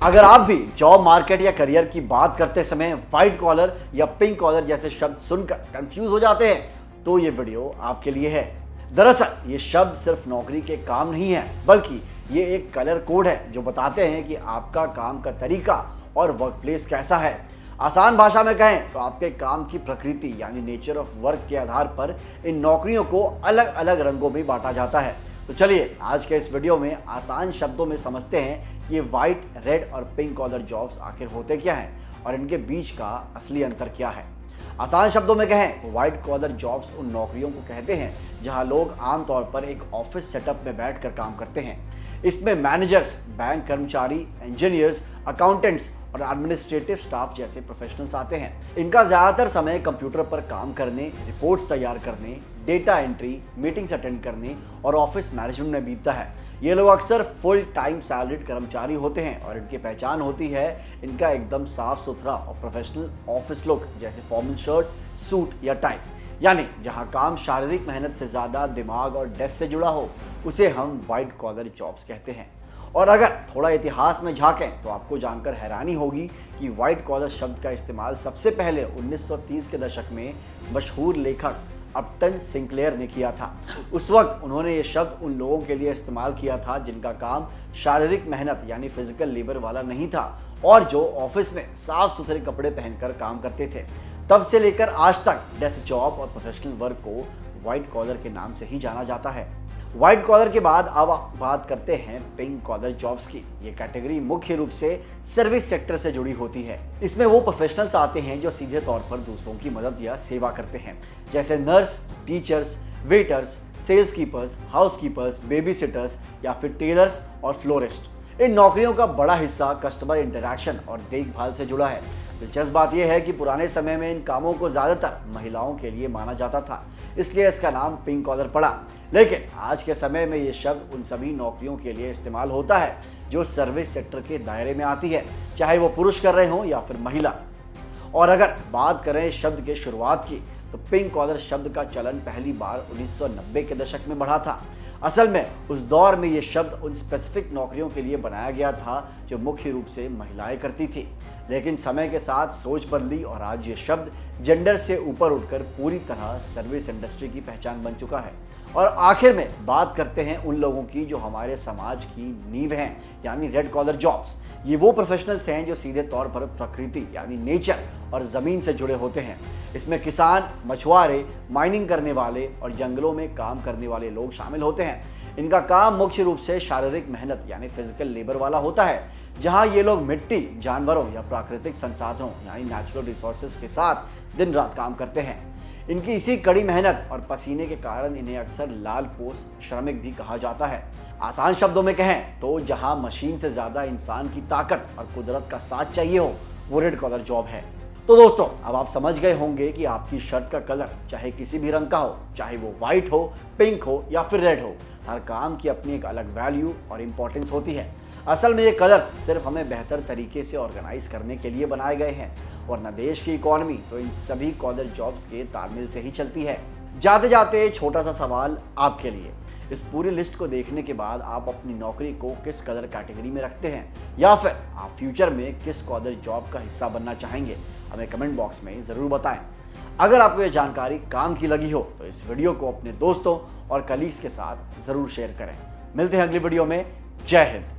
अगर आप भी जॉब मार्केट या करियर की बात करते समय व्हाइट कॉलर या पिंक कॉलर जैसे शब्द सुनकर कंफ्यूज हो जाते हैं तो ये वीडियो आपके लिए है। दरअसल ये शब्द सिर्फ नौकरी के काम नहीं है, बल्कि ये एक कलर कोड है जो बताते हैं कि आपका काम का तरीका और वर्क प्लेस कैसा है। आसान भाषा में कहें तो आपके काम की प्रकृति यानी नेचर ऑफ वर्क के आधार पर इन नौकरियों को अलग अलग रंगों में बांटा जाता है। तो चलिए आज के इस वीडियो में आसान शब्दों में समझते हैं कि ये व्हाइट, रेड और पिंक कॉलर जॉब्स आखिर होते क्या हैं और इनके बीच का असली अंतर क्या है। आसान शब्दों में कहें तो व्हाइट कॉलर जॉब्स उन नौकरियों को कहते हैं जहां लोग आमतौर पर एक ऑफिस सेटअप में बैठकर काम करते हैं। इसमें मैनेजर्स, बैंक कर्मचारी, इंजीनियर्स, अकाउंटेंट्स और एडमिनिस्ट्रेटिव स्टाफ जैसे प्रोफेशनल्स आते हैं। इनका ज़्यादातर समय कंप्यूटर पर काम करने, रिपोर्ट्स तैयार करने, डेटा एंट्री, मीटिंग्स अटेंड करने और ऑफिस मैनेजमेंट में बीतता है। ये लोग अक्सर फुल टाइम सैलरीड कर्मचारी होते हैं और इनकी पहचान होती है इनका एकदम साफ सुथरा और प्रोफेशनल ऑफिस लुक, जैसे फॉर्मल शर्ट, सूट या टाई। यानी जहां काम शारीरिक मेहनत से ज़्यादा दिमाग और डेस्क से जुड़ा हो उसे हम व्हाइट कॉलर जॉब्स कहते हैं। और अगर थोड़ा इतिहास में झांकें तो आपको जानकर हैरानी होगी कि व्हाइट कॉलर शब्द का इस्तेमाल सबसे पहले 1930 के दशक में मशहूर लेखक अपटन सिंक्लेयर ने किया था। उस वक्त उन्होंने ये शब्द उन लोगों के लिए इस्तेमाल किया था जिनका काम शारीरिक मेहनत यानी फिजिकल लेबर वाला नहीं था और जो ऑफिस में साफ सुथरे कपड़े पहनकर काम करते थे। तब से लेकर आज तक डेस्क जॉब और प्रोफेशनल वर्क को व्हाइट कॉलर के नाम से ही जाना जाता है। व्हाइट कॉलर के बाद अब बात करते हैं पिंक कॉलर जॉब्स की। ये कैटेगरी मुख्य रूप से सर्विस सेक्टर से जुड़ी होती है। इसमें वो प्रोफेशनल्स आते हैं जो सीधे तौर पर दूसरों की मदद या सेवा करते हैं, जैसे nurse, teachers, waiters, sales keepers, house keepers, baby sitters या फिर टेलर्स और फ्लोरिस्ट। इन नौकरियों का बड़ा हिस्सा कस्टमर इंटरैक्शन और देखभाल से जुड़ा है। दिलचस्प बात यह है कि पुराने समय में इन कामों को ज़्यादातर महिलाओं के लिए माना जाता था, इसलिए इसका नाम पिंक कॉलर पड़ा। लेकिन आज के समय में ये शब्द उन सभी नौकरियों के लिए इस्तेमाल होता है जो सर्विस सेक्टर के दायरे में आती है, चाहे वो पुरुष कर रहे हों या फिर महिला। और अगर बात करें इस शब्द के शुरुआत की तो पिंक कॉलर शब्द का चलन पहली बार 1990 के दशक में बढ़ा था। असल में उस दौर में ये शब्द उन स्पेसिफिक नौकरियों के लिए बनाया गया था जो मुख्य रूप से महिलाएं करती थी। लेकिन समय के साथ सोच बदली और आज ये शब्द जेंडर से ऊपर उठकर पूरी तरह सर्विस इंडस्ट्री की पहचान बन चुका है। और आखिर में बात करते हैं उन लोगों की जो हमारे समाज की नींव हैं, यानी रेड कॉलर जॉब्स। ये वो प्रोफेशनल्स हैं जो सीधे तौर पर प्रकृति यानी नेचर और ज़मीन से जुड़े होते हैं। इसमें किसान, मछुआरे, माइनिंग करने वाले और जंगलों में काम करने वाले लोग शामिल होते हैं। इनका काम मुख्य रूप से शारीरिक मेहनत यानी फिजिकल लेबर वाला होता है, जहां ये लोग मिट्टी, जानवरों या प्राकृतिक संसाधनों यानी नेचुरल रिसोर्सेज के साथ दिन रात काम करते हैं। इनकी इसी कड़ी मेहनत और पसीने के कारण इन्हें अक्सर लाल पोस्ट श्रमिक भी कहा जाता है। आसान शब्दों में कहें तो जहां मशीन से ज्यादा इंसान की ताकत और कुदरत का साथ चाहिए हो, वो रेड कॉलर जॉब है। तो दोस्तों, अब आप समझ गए होंगे कि आपकी शर्ट का कलर चाहे किसी भी रंग का हो, चाहे वो व्हाइट हो, पिंक हो या फिर रेड हो, हर काम की अपनी एक अलग वैल्यू और इम्पोर्टेंस होती है। असल में ये कलर्स सिर्फ हमें बेहतर तरीके से ऑर्गेनाइज करने के लिए बनाए गए हैं, वरना देश की इकोनॉमी तो इन सभी कॉलर जॉब्स के तालमेल से ही चलती है। जाते जाते छोटा सा सवाल आपके लिए, इस पूरी लिस्ट को देखने के बाद आप अपनी नौकरी को किस कलर कैटेगरी में रखते हैं, या फिर आप फ्यूचर में किस कॉलर जॉब का हिस्सा बनना चाहेंगे, हमें कमेंट बॉक्स में ज़रूर बताएं। अगर आपको ये जानकारी काम की लगी हो तो इस वीडियो को अपने दोस्तों और कलीग्स के साथ ज़रूर शेयर करें। मिलते हैं अगली वीडियो में। जय हिंद।